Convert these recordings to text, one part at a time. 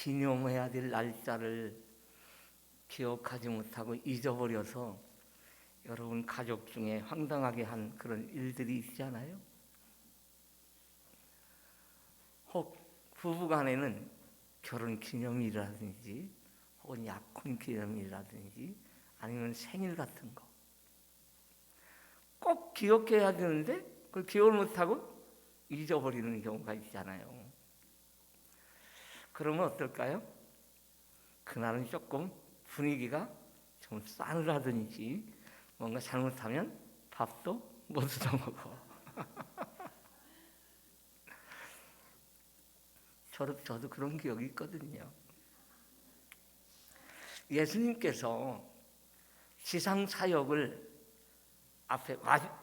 기념해야 될 날짜를 기억하지 못하고 잊어버려서 여러분 가족 중에 황당하게 한 그런 일들이 있잖아요. 혹 부부간에는 결혼 기념일이라든지 혹은 약혼 기념일이라든지 아니면 생일 같은 거 꼭 기억해야 되는데 그걸 기억을 못하고 잊어버리는 경우가 있잖아요. 그러면 어떨까요? 그날은 조금 분위기가 좀 싸늘하든지 뭔가 잘못하면 밥도 못 얻어먹어. 저도 그런 기억이 있거든요. 예수님께서 지상 사역을 앞에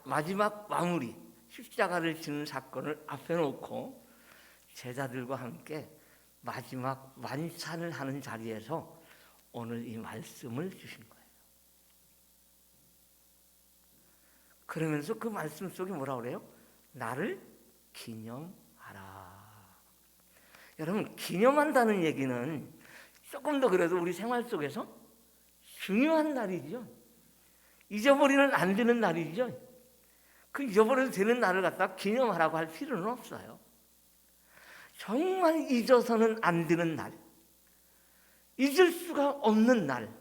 마지막 마무리 십자가를 지는 사건을 앞에 놓고 제자들과 함께 마지막 만찬을 하는 자리에서 오늘 이 말씀을 주신 거예요. 그러면서 그 말씀 속에 뭐라고 그래요? 나를 기념하라. 여러분, 기념한다는 얘기는 조금 더 그래도 우리 생활 속에서 중요한 날이죠. 잊어버리면 안 되는 날이죠. 그 잊어버려도 되는 날을 갖다 기념하라고 할 필요는 없어요. 정말 잊어서는 안 되는 날, 잊을 수가 없는 날.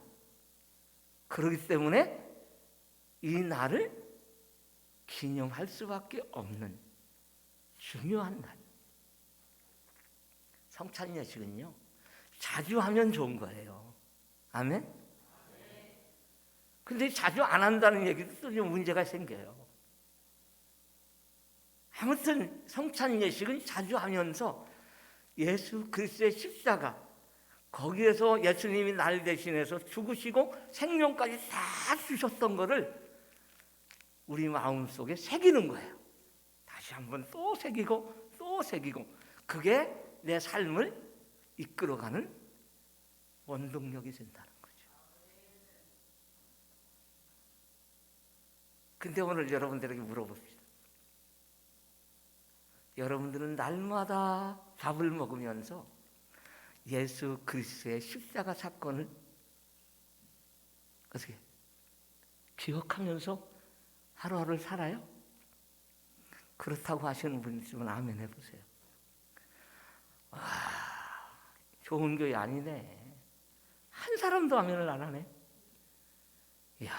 그렇기 때문에 이 날을 기념할 수밖에 없는 중요한 날. 성찬 예식은요, 자주 하면 좋은 거예요. 아멘? 근데 자주 안 한다는 얘기도 또 좀 문제가 생겨요. 아무튼 성찬 예식은 자주 하면서 예수 그리스도의 십자가, 거기에서 예수님이 날 대신해서 죽으시고 생명까지 다 주셨던 거를 우리 마음속에 새기는 거예요. 다시 한번 또 새기고 또 새기고, 그게 내 삶을 이끌어가는 원동력이 된다는 거죠. 근데 오늘 여러분들에게 물어봅시다. 여러분들은 날마다 밥을 먹으면서 예수 그리스도의 십자가 사건을 어떻게 기억하면서 하루하루를 살아요? 그렇다고 하시는 분 있으면 아멘 해보세요. 와, 좋은 교회 아니네. 한 사람도 아멘을 안 하네. 이야,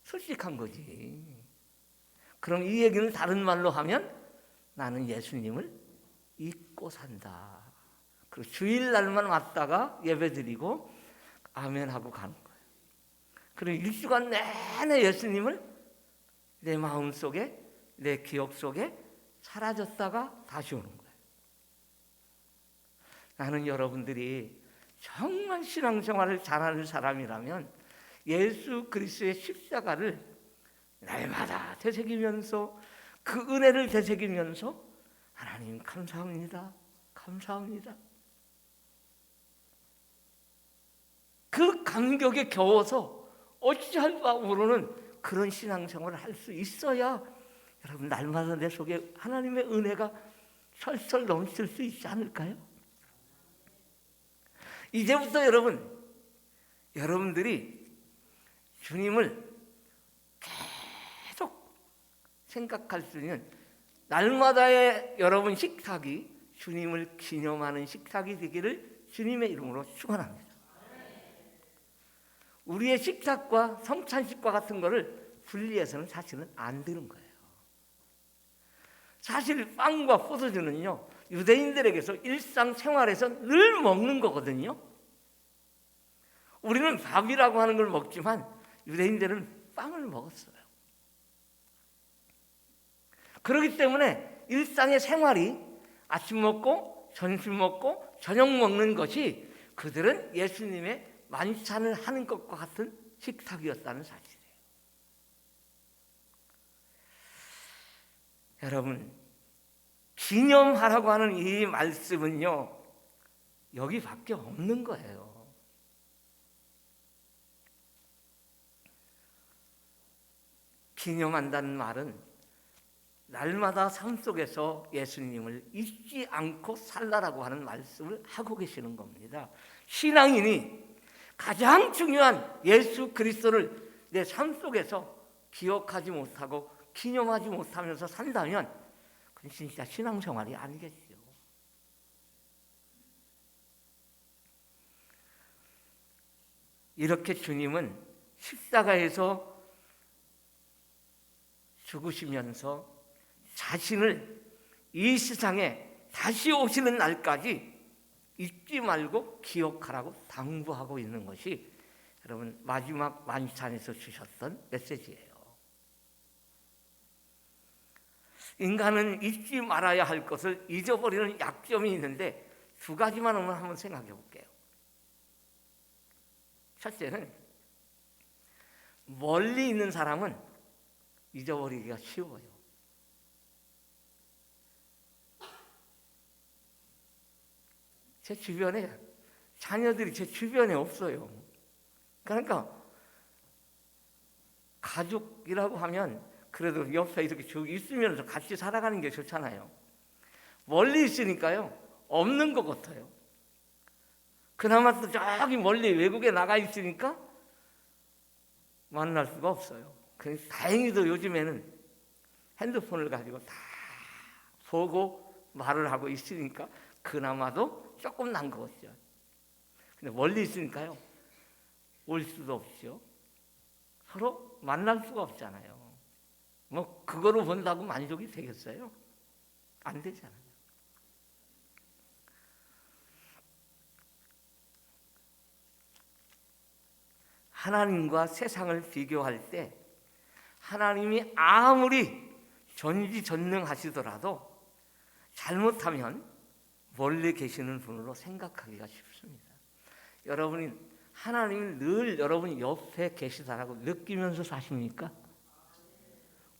솔직한 거지. 그럼 이 얘기는 다른 말로 하면 나는 예수님을 잊고 산다. 그리고 주일날만 왔다가 예배드리고 아멘하고 가는 거예요. 그리고 일주간 내내 예수님을 내 마음속에, 내 기억 속에 사라졌다가 다시 오는 거예요. 나는 여러분들이 정말 신앙생활을 잘하는 사람이라면 예수 그리스도의 십자가를 날마다 되새기면서 그 은혜를 되새기면서 하나님 감사합니다. 감사합니다. 그 감격에 겨워서 어찌할 바 모르는 그런 신앙생활을 할 수 있어야 여러분 날마다 내 속에 하나님의 은혜가 철철 넘칠 수 있지 않을까요? 이제부터 여러분들이 주님을 계속 생각할 수 있는 날마다의 여러분 식탁이 주님을 기념하는 식탁이 되기를 주님의 이름으로 축원합니다. 우리의 식탁과 성찬식과 같은 거를 분리해서는 사실은 안 되는 거예요. 사실 빵과 포도주는요, 유대인들에게서 일상생활에서 늘 먹는 거거든요. 우리는 밥이라고 하는 걸 먹지만 유대인들은 빵을 먹었어요. 그렇기 때문에 일상의 생활이 아침 먹고 점심 먹고 저녁 먹는 것이 그들은 예수님의 만찬을 하는 것과 같은 식탁이었다는 사실이에요. 여러분, 기념하라고 하는 이 말씀은요, 여기밖에 없는 거예요. 기념한다는 말은 날마다 삶 속에서 예수님을 잊지 않고 살라라고 하는 말씀을 하고 계시는 겁니다. 신앙인이 가장 중요한 예수 그리스도를 내 삶 속에서 기억하지 못하고 기념하지 못하면서 산다면 그건 진짜 신앙생활이 아니겠죠. 이렇게 주님은 십자가에서 죽으시면서 자신을 이 세상에 다시 오시는 날까지 잊지 말고 기억하라고 당부하고 있는 것이 여러분 마지막 만찬에서 주셨던 메시지예요. 인간은 잊지 말아야 할 것을 잊어버리는 약점이 있는데 두 가지만 한번 생각해 볼게요. 첫째는 멀리 있는 사람은 잊어버리기가 쉬워요. 제 주변에 자녀들이 제 주변에 없어요. 그러니까 가족이라고 하면 그래도 옆에 이렇게 쭉 있으면서 같이 살아가는 게 좋잖아요. 멀리 있으니까요 없는 것 같아요. 그나마 또 저기 멀리 외국에 나가 있으니까 만날 수가 없어요. 그래서 다행히도 요즘에는 핸드폰을 가지고 다 보고 말을 하고 있으니까 그나마도 조금 난 거죠. 근데 멀리 있으니까요 올 수도 없죠. 서로 만날 수가 없잖아요. 뭐 그거로 본다고 만족이 되겠어요? 안 되잖아요. 하나님과 세상을 비교할 때 하나님이 아무리 전지전능하시더라도 잘못하면 멀리 계시는 분으로 생각하기가 쉽습니다. 여러분이 하나님이 늘 여러분 옆에 계시다라고 느끼면서 사십니까?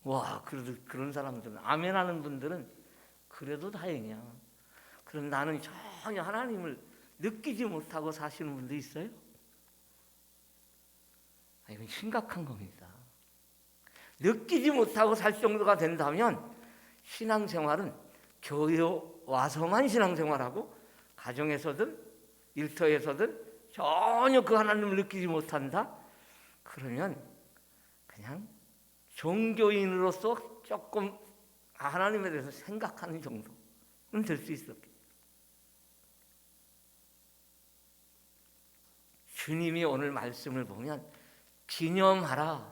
와, 그래도 그런 사람들은 아멘 하는 분들은 그래도 다행이야. 그럼 나는 전혀 하나님을 느끼지 못하고 사시는 분도 있어요? 이건 심각한 겁니다. 느끼지 못하고 살 정도가 된다면 신앙생활은 교회 와서만 신앙생활하고 가정에서든 일터에서든 전혀 그 하나님을 느끼지 못한다? 그러면 그냥 종교인으로서 조금 하나님에 대해서 생각하는 정도는 될 수 있었겠죠. 주님이 오늘 말씀을 보면 기념하라고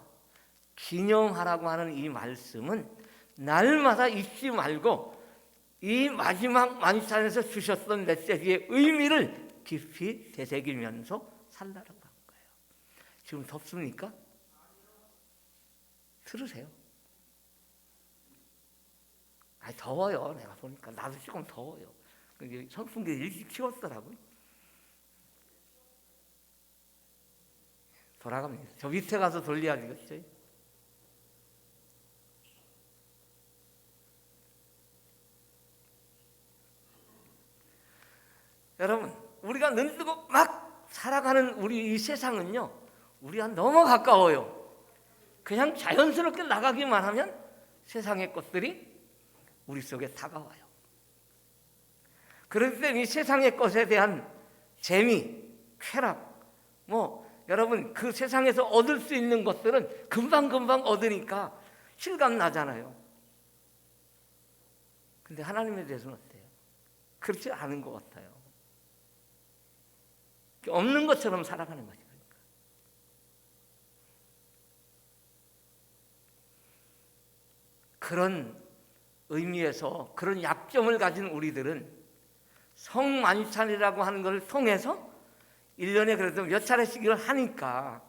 하는 이 말씀은 날마다 잊지 말고 이 마지막 만찬에서 주셨던 메시지의 의미를 깊이 되새기면서 살라라고 한 거예요. 지금 덥습니까? 들으세요. 더워요. 내가 보니까 나도 조금 더워요. 선풍기 일찍 키웠더라고요. 돌아갑니다. 저 밑에 가서 돌려야 되겠죠. 여러분, 우리가 눈 뜨고 막 살아가는 우리 이 세상은요, 우리가 너무 가까워요. 그냥 자연스럽게 나가기만 하면 세상의 것들이 우리 속에 다가와요. 그럴 때 이 세상의 것에 대한 재미, 쾌락, 여러분 그 세상에서 얻을 수 있는 것들은 금방금방 얻으니까 실감 나잖아요. 근데 하나님에 대해서는 어때요? 그렇지 않은 것 같아요. 없는 것처럼 살아가는 거죠. 그런 의미에서 그런 약점을 가진 우리들은 성만찬이라고 하는 것을 통해서 1년에 그래도 몇 차례씩을 하니까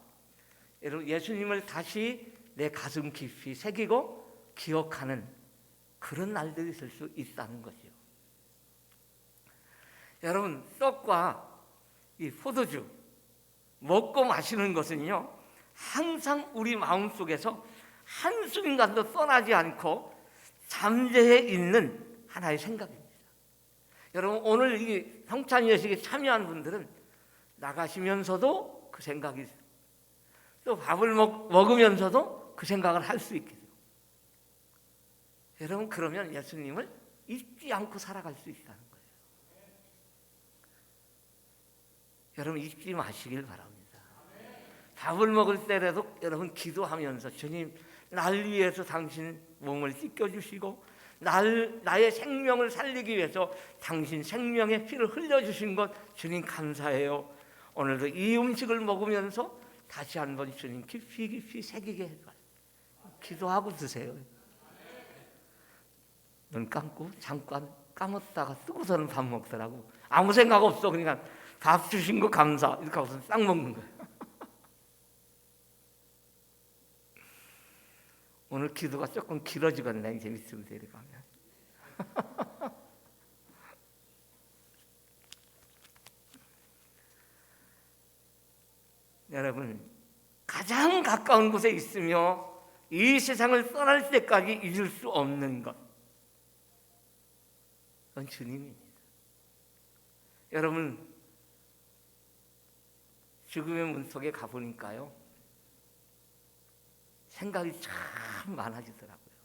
여러분 예수님을 다시 내 가슴 깊이 새기고 기억하는 그런 날들이 있을 수 있다는 거죠. 여러분 떡과 이 포도주 먹고 마시는 것은요 항상 우리 마음속에서 한순간도 떠나지 않고 잠재해 있는 하나의 생각입니다. 여러분 오늘 이 성찬 예식에 참여한 분들은 나가시면서도 그 생각이 있어요. 또 밥을 먹으면서도 그 생각을 할 수 있게 돼요. 여러분, 그러면 예수님을 잊지 않고 살아갈 수 있다는 거예요. 여러분, 잊지 마시길 바랍니다. 밥을 먹을 때라도 여러분 기도하면서, 주님, 날 위해서 당신 몸을 씻겨주시고 나의 생명을 살리기 위해서 당신 생명의 피를 흘려주신 것 주님 감사해요. 오늘도 이 음식을 먹으면서 다시 한번 주님 깊이 새기게 해달라고 기도하고 드세요. 눈 감고 잠깐 감았다가 뜨고서는 밥 먹더라고. 아무 생각 없어. 그러니까 밥 주신 거 감사 이렇게 하고서 싹 먹는 거예요. 오늘 기도가 조금 길어지겠네. 이제 밑으로 내려가면. 여러분, 가장 가까운 곳에 있으며 이 세상을 떠날 때까지 잊을 수 없는 것, 그건 주님입니다. 여러분, 죽음의 문 속에 가보니까요, 생각이 참 많아지더라고요.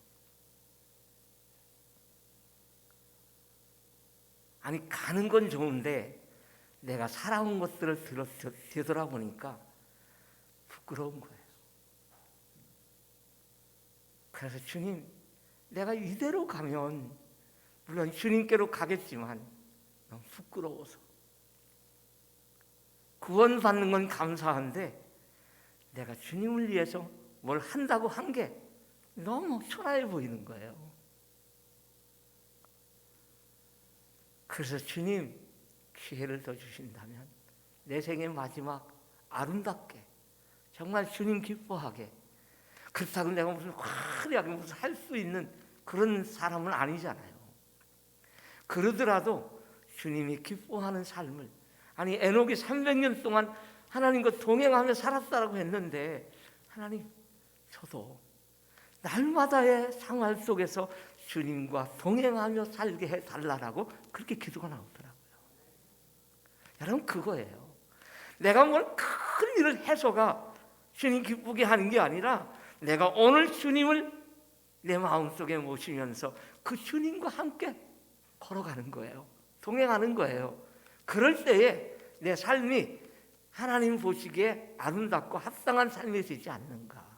아니, 가는 건 좋은데 내가 살아온 것들을 되돌아보니까 부끄러운 거예요. 그래서 주님, 내가 이대로 가면 물론 주님께로 가겠지만 너무 부끄러워서, 구원받는 건 감사한데 내가 주님을 위해서 뭘 한다고 한 게 너무 초라해 보이는 거예요. 그래서 주님, 기회를 더 주신다면 내 생의 마지막 아름답게, 정말 주님 기뻐하게, 그렇다고 내가 무슨 화려하게 무슨 할 수 있는 그런 사람은 아니잖아요. 그러더라도 주님이 기뻐하는 삶을, 아니 에녹이 300년 동안 하나님과 동행하며 살았다라고 했는데, 하나님, 저도 날마다의 생활 속에서 주님과 동행하며 살게 해달라고 그렇게 기도가 나오더라고요. 여러분, 그거예요. 내가 뭘 큰 일을 해서가 주님 기쁘게 하는 게 아니라, 내가 오늘 주님을 내 마음속에 모시면서 그 주님과 함께 걸어가는 거예요. 동행하는 거예요. 그럴 때에 내 삶이 하나님 보시기에 아름답고 합당한 삶이 되지 않는가.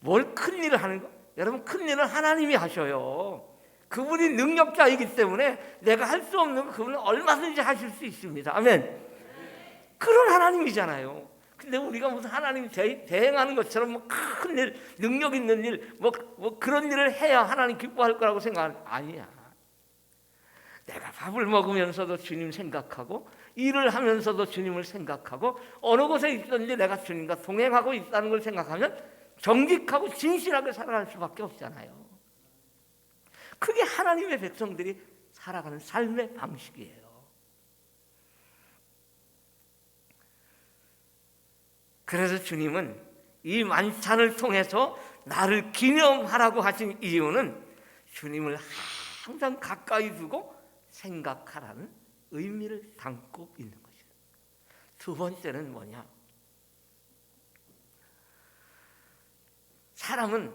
뭘 큰 일을 하는 거? 여러분, 큰 일은 하나님이 하셔요. 그분이 능력자이기 때문에 내가 할 수 없는 거 그분은 얼마든지 하실 수 있습니다. 아멘. 그런 하나님이잖아요. 근데 우리가 무슨 하나님 대행하는 것처럼 뭐 큰 일, 능력 있는 일, 뭐 그런 일을 해야 하나님 기뻐할 거라고 생각하는, 아니야. 내가 밥을 먹으면서도 주님 생각하고, 일을 하면서도 주님을 생각하고, 어느 곳에 있든지 내가 주님과 동행하고 있다는 걸 생각하면 정직하고 진실하게 살아갈 수밖에 없잖아요. 그게 하나님의 백성들이 살아가는 삶의 방식이에요. 그래서 주님은 이 만찬을 통해서 나를 기념하라고 하신 이유는 주님을 항상 가까이 두고 생각하라는 의미를 담고 있는 것이에요. 두 번째는 뭐냐? 사람은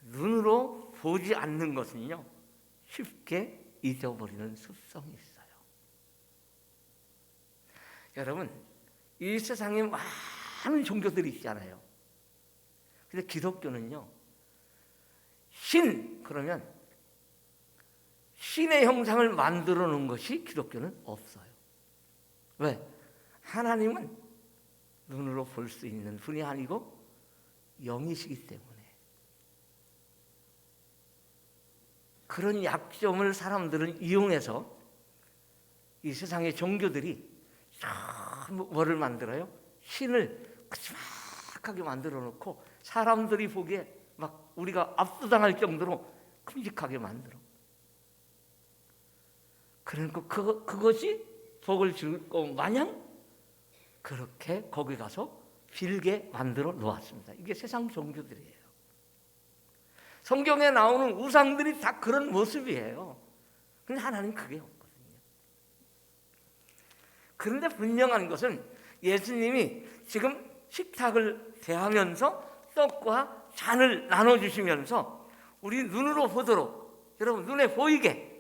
눈으로 보지 않는 것은요, 쉽게 잊어버리는 습성이 있어요. 여러분, 이 세상에 많은 종교들이 있잖아요. 근데 기독교는요, 신, 그러면 신의 형상을 만들어 놓은 것이 기독교는 없어요. 왜? 하나님은 눈으로 볼 수 있는 분이 아니고 영이시기 때문에. 그런 약점을 사람들은 이용해서 이 세상의 종교들이 뭐를 만들어요? 신을 큼직하게 만들어 놓고 사람들이 보기에 막 우리가 압수당할 정도로 큼직하게 만들어. 그러니까 그것이 복을 줄 것 마냥 그렇게 거기 가서 빌게 만들어 놓았습니다. 이게 세상 종교들이에요. 성경에 나오는 우상들이 다 그런 모습이에요. 근데 하나님 그게 없거든요. 그런데 분명한 것은 예수님이 지금 식탁을 대하면서 떡과 잔을 나눠주시면서 우리 눈으로 보도록, 여러분 눈에 보이게.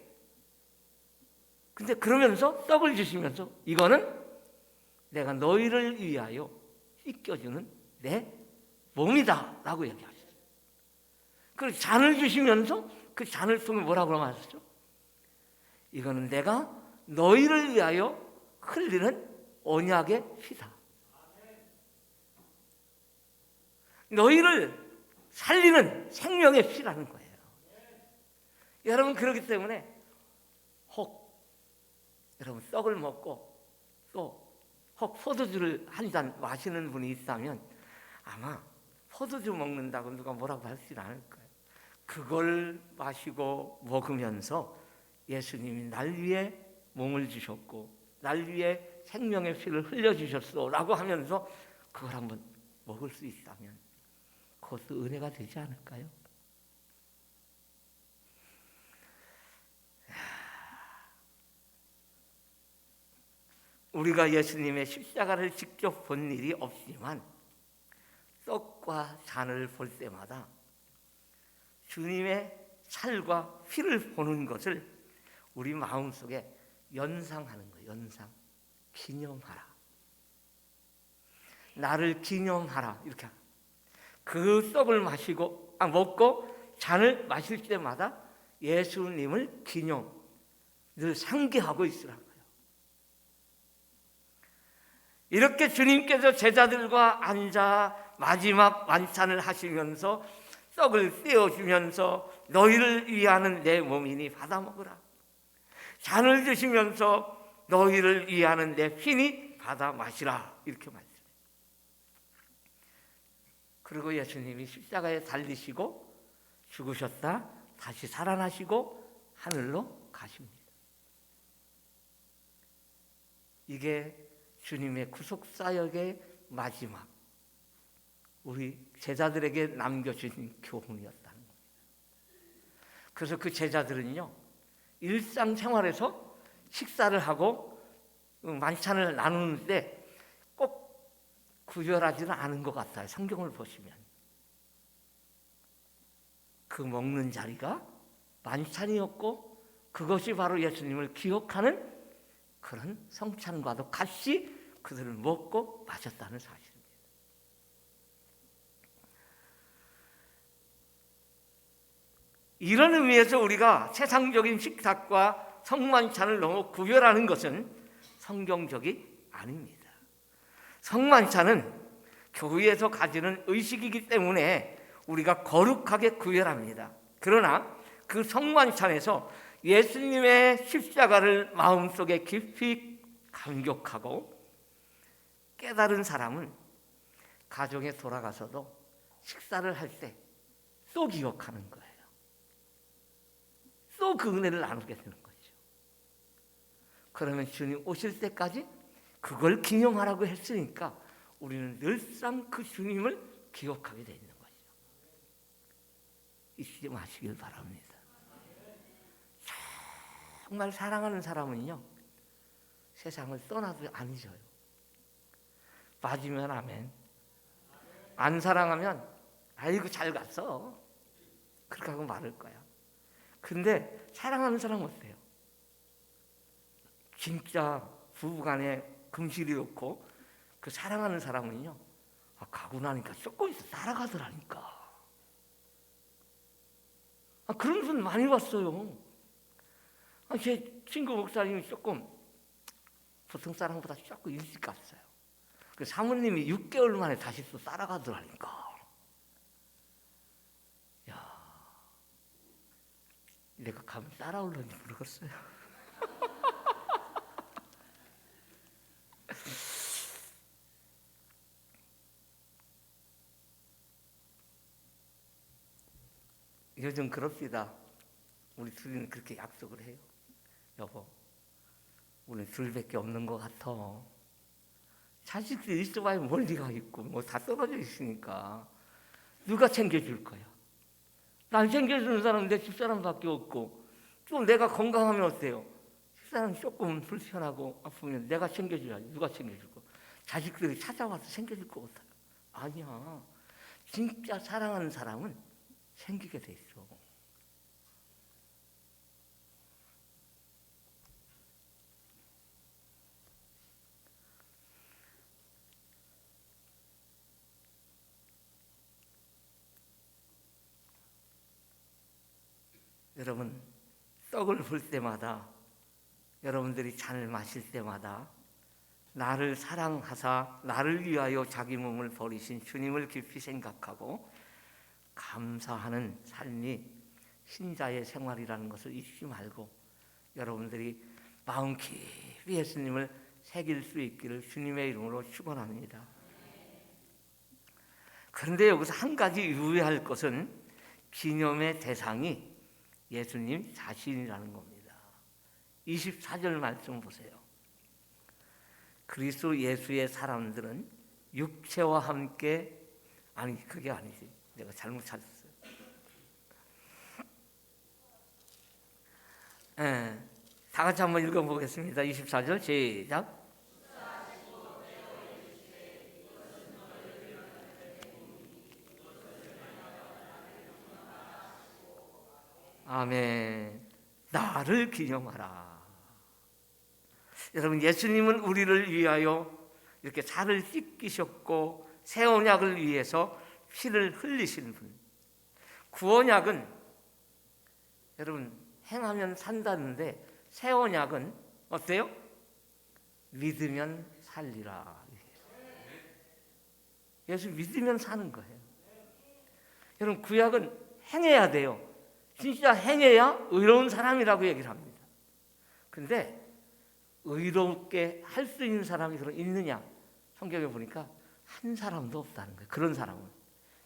근데 그러면서 떡을 주시면서 이거는 내가 너희를 위하여 씻겨주는 내 몸이다 라고 얘기하셨어요. 그리고 잔을 주시면서 그 잔을 통해 뭐라고 말하셨죠? 이거는 내가 너희를 위하여 흘리는 언약의 피다. 너희를 살리는 생명의 피라는 거예요. 여러분, 그렇기 때문에 혹 여러분 떡을 먹고 또 혹 포도주를 한 잔 마시는 분이 있다면 아마 포도주 먹는다고 누가 뭐라고 하시진 않을 거예요. 그걸 마시고 먹으면서 예수님이 날 위해 몸을 주셨고 날 위해 생명의 피를 흘려주셨어 라고 하면서 그걸 한번 먹을 수 있다면 그것도 은혜가 되지 않을까요? 우리가 예수님의 십자가를 직접 본 일이 없지만 떡과 잔을 볼 때마다 주님의 살과 피를 보는 것을 우리 마음속에 연상하는 거예요. 연상. 기념하라. 나를 기념하라. 이렇게. 그 떡을 먹고 잔을 마실 때마다 예수님을 늘 상기하고 있으라. 이렇게 주님께서 제자들과 앉아 마지막 만찬을 하시면서 떡을 떼어주면서 너희를 위하는 내 몸이니 받아 먹으라. 잔을 주시면서 너희를 위하는 내 피니 받아 마시라. 이렇게 말씀해요. 그리고 예수님이 십자가에 달리시고 죽으셨다 다시 살아나시고 하늘로 가십니다. 이게 주님의 구속사역의 마지막 우리 제자들에게 남겨주신 교훈이었다는 겁니다. 그래서 그 제자들은요 일상생활에서 식사를 하고 만찬을 나누는데 꼭 구별하지는 않은 것 같아요. 성경을 보시면 그 먹는 자리가 만찬이었고 그것이 바로 예수님을 기억하는 그런 성찬과도 같이 그들은 먹고 마셨다는 사실입니다. 이런 의미에서 우리가 세상적인 식탁과 성만찬을 너무 구별하는 것은 성경적이 아닙니다. 성만찬은 교회에서 가지는 의식이기 때문에 우리가 거룩하게 구별합니다. 그러나 그 성만찬에서 예수님의 십자가를 마음속에 깊이 감격하고 깨달은 사람은 가정에 돌아가서도 식사를 할 때 또 기억하는 거예요. 또 그 은혜를 나누게 되는 거죠. 그러면 주님 오실 때까지 그걸 기념하라고 했으니까 우리는 늘상 그 주님을 기억하게 되는 거죠. 잊지 마시길 바랍니다. 정말 사랑하는 사람은요 세상을 떠나도 안 잊어요. 맞으면 아멘. 안 사랑하면 아이고 잘 갔어 그렇게 하고 말할 거야. 근데 사랑하는 사람은 어때요? 진짜 부부간에 금실이 없고 그 사랑하는 사람은요 가고 나니까 조금 있어 따라가더라니까. 그런 분 많이 봤어요. 제 친구 목사님이 조금 보통 사람보다 조금 일찍 갔어요. 그 사모님이 6개월 만에 다시 또 따라가더라니까. 야, 내가 가면 따라올는지 모르겠어요. 요즘 그럽시다. 우리 둘이는 그렇게 약속을 해요. 여보, 우리 둘밖에 없는 것 같아. 자식들이 있어봐야 멀리 가겠고 뭐 다 떨어져 있으니까 누가 챙겨줄 거야? 날 챙겨주는 사람은 내 집사람밖에 없고 좀 내가 건강하면 어때요? 집사람이 조금 불편하고 아프면 내가 챙겨줘야지. 누가 챙겨줄 거? 자식들이 찾아와서 챙겨줄 것 같아요. 아니야. 진짜 사랑하는 사람은 챙기게 돼 있어. 여러분, 떡을 볼 때마다, 여러분들이 잔을 마실 때마다 나를 사랑하사 나를 위하여 자기 몸을 버리신 주님을 깊이 생각하고 감사하는 삶이 신자의 생활이라는 것을 잊지 말고 여러분들이 마음 깊이 예수님을 새길 수 있기를 주님의 이름으로 축원합니다. 그런데 여기서 한 가지 유의할 것은 기념의 대상이 예수님 자신이라는 겁니다. 24절 말씀 보세요. 그리스도 예수의 사람들은 육체와 함께, 아니 그게 아니지, 내가 잘못 찾았어요. 다 같이 한번 읽어보겠습니다. 24절 시작. 아멘. 나를 기념하라. 여러분, 예수님은 우리를 위하여 이렇게 살을 씻기셨고 새 언약을 위해서 피를 흘리신 분. 구언약은 여러분 행하면 산다는데 새 언약은 어때요? 믿으면 살리라. 예수 믿으면 사는 거예요. 여러분, 구약은 행해야 돼요. 진짜 행해야 의로운 사람이라고 얘기를 합니다. 근데 의롭게 할 수 있는 사람이 그럼 있느냐? 성경에 보니까 한 사람도 없다는 거예요. 그런 사람은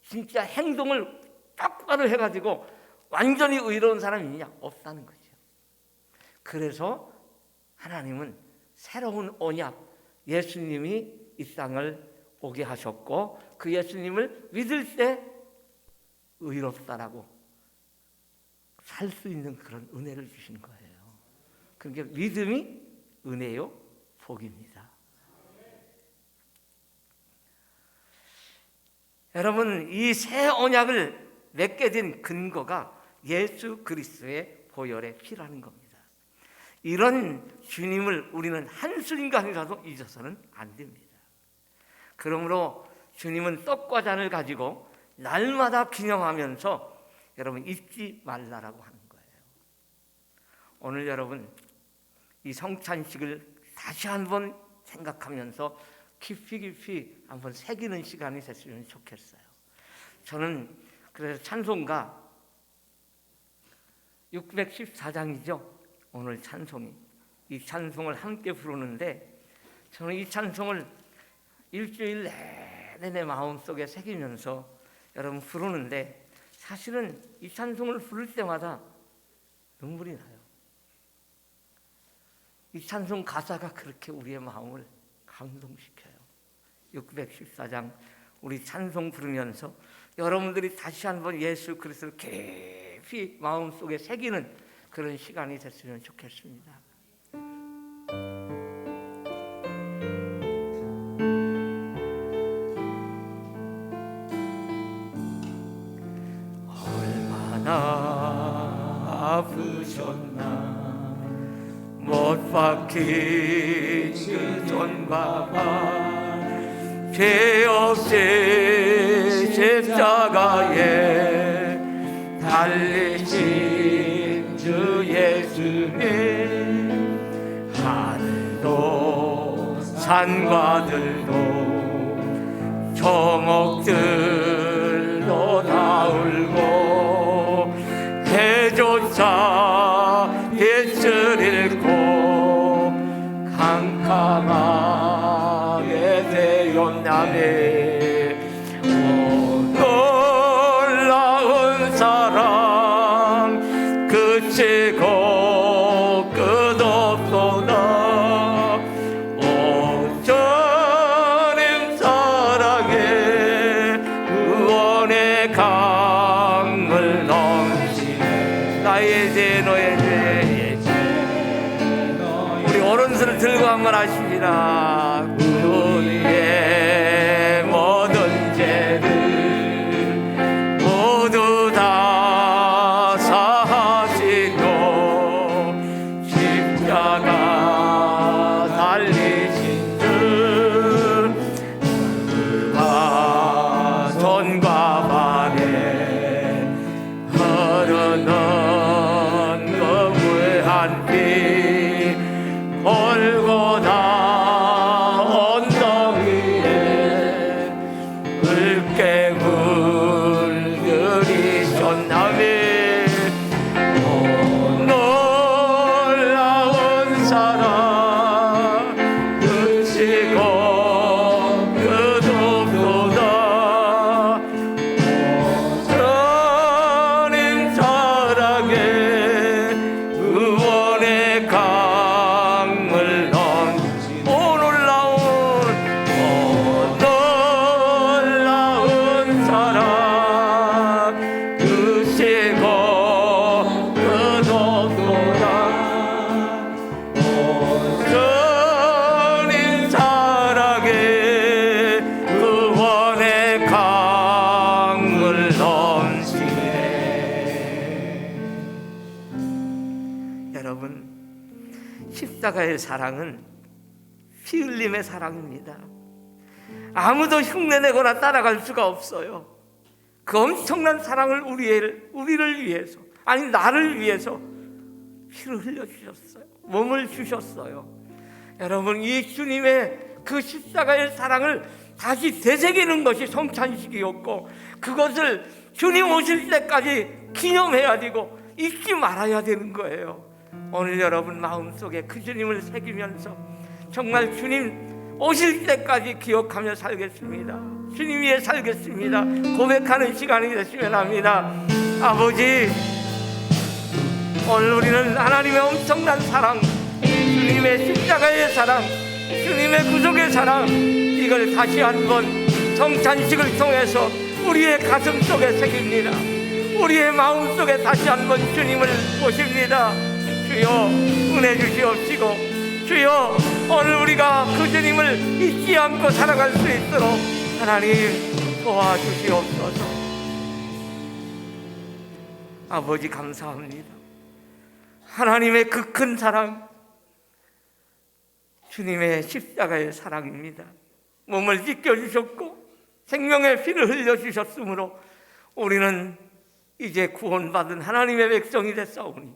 진짜 행동을 똑바로 해가지고 완전히 의로운 사람이 있냐? 없다는 거죠. 그래서 하나님은 새로운 언약, 예수님이 이 땅을 오게 하셨고 그 예수님을 믿을 때 의롭다라고 살 수 있는 그런 은혜를 주신 거예요. 그러니까 믿음이 은혜요, 복입니다. 여러분, 이 새 언약을 맺게 된 근거가 예수 그리스도의 보혈의 피라는 겁니다. 이런 주님을 우리는 한순간이라도 잊어서는 안 됩니다. 그러므로 주님은 떡과 잔을 가지고 날마다 기념하면서 여러분 잊지 말라라고 하는 거예요. 오늘 여러분 이 성찬식을 다시 한번 생각하면서 깊이 한번 새기는 시간이 됐으면 좋겠어요. 저는 그래서 찬송가 614장이죠. 오늘 찬송이. 이 찬송을 함께 부르는데 저는 이 찬송을 일주일 내내 마음속에 새기면서 여러분 부르는데 사실은 이 찬송을 부를 때마다 눈물이 나요. 이 찬송 가사가 그렇게 우리의 마음을 감동시켜요. 614장 우리 찬송 부르면서 여러분들이 다시 한번 예수 그리스도를 깊이 마음속에 새기는 그런 시간이 됐으면 좋겠습니다. 얼마나 아프셨나 못 박힌 그 손과 발 죄 없이 십자가에 달리신 주 예수님 하늘도 산과 들도 초목들도 다 울고 해조차 빛을 잃고 캄캄하게 되었나니 놀라운 사랑 그치고 끝없도다 오저님 사랑에 구원의 강을 넘치네 나의 죄 너의 죄 우리 오른손을 들고 한번 하십니다. 우리의 모든 죄를 모두 다 사하시고 십자가 달리신 주 그가 손과 발에 흐르는 십자가의 사랑은 피 흘림의 사랑입니다. 아무도 흉내내거나 따라갈 수가 없어요. 그 엄청난 사랑을 우리를 위해서, 아니 나를 위해서 피를 흘려주셨어요. 몸을 주셨어요. 여러분, 이 주님의 그 십자가의 사랑을 다시 되새기는 것이 성찬식이었고, 그것을 주님 오실 때까지 기념해야 되고 잊지 말아야 되는 거예요. 오늘 여러분 마음속에 그 주님을 새기면서 정말 주님 오실 때까지 기억하며 살겠습니다. 주님 위해 살겠습니다. 고백하는 시간이 됐으면 합니다. 아버지, 오늘 우리는 하나님의 엄청난 사랑, 주님의 십자가의 사랑, 주님의 구속의 사랑, 이걸 다시 한번 성찬식을 통해서 우리의 가슴 속에 새깁니다. 우리의 마음 속에 다시 한번 주님을 모십니다. 주여 은혜 주시옵시고, 주여 오늘 우리가 그 주님을 잊지 않고 살아갈 수 있도록 하나님 도와주시옵소서. 아버지 감사합니다. 하나님의 그 큰 사랑, 주님의 십자가의 사랑입니다. 몸을 찢겨주셨고 생명의 피를 흘려주셨으므로 우리는 이제 구원받은 하나님의 백성이 됐사오니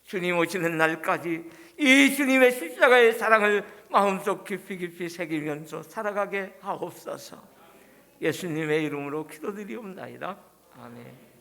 주님 오시는 날까지 이 주님의 십자가의 사랑을 마음속 깊이 새기면서 살아가게 하옵소서. 예수님의 이름으로 기도드리옵나이다. 아멘.